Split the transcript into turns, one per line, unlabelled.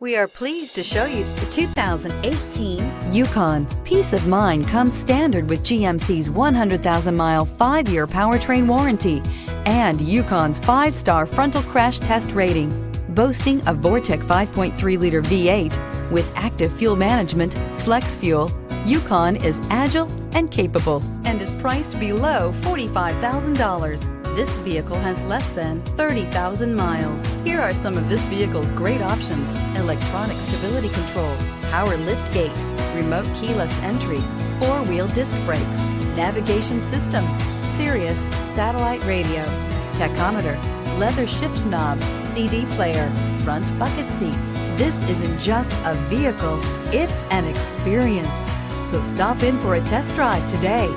We are pleased to show you the 2018 Yukon. Peace of mind comes standard with GMC's 100,000-mile, 5-year powertrain warranty and Yukon's 5-star frontal crash test rating. Boasting a Vortec 5.3-liter V8 with active fuel management, flex fuel, Yukon is agile and capable and is priced below $45,000. This vehicle has less than 30,000 miles. Here are some of this vehicle's great options: electronic stability control, power liftgate, remote keyless entry, 4-wheel disc brakes, navigation system, Sirius satellite radio, tachometer, leather shift knob, CD player, front bucket seats. This isn't just a vehicle, it's an experience. So stop in for a test drive today.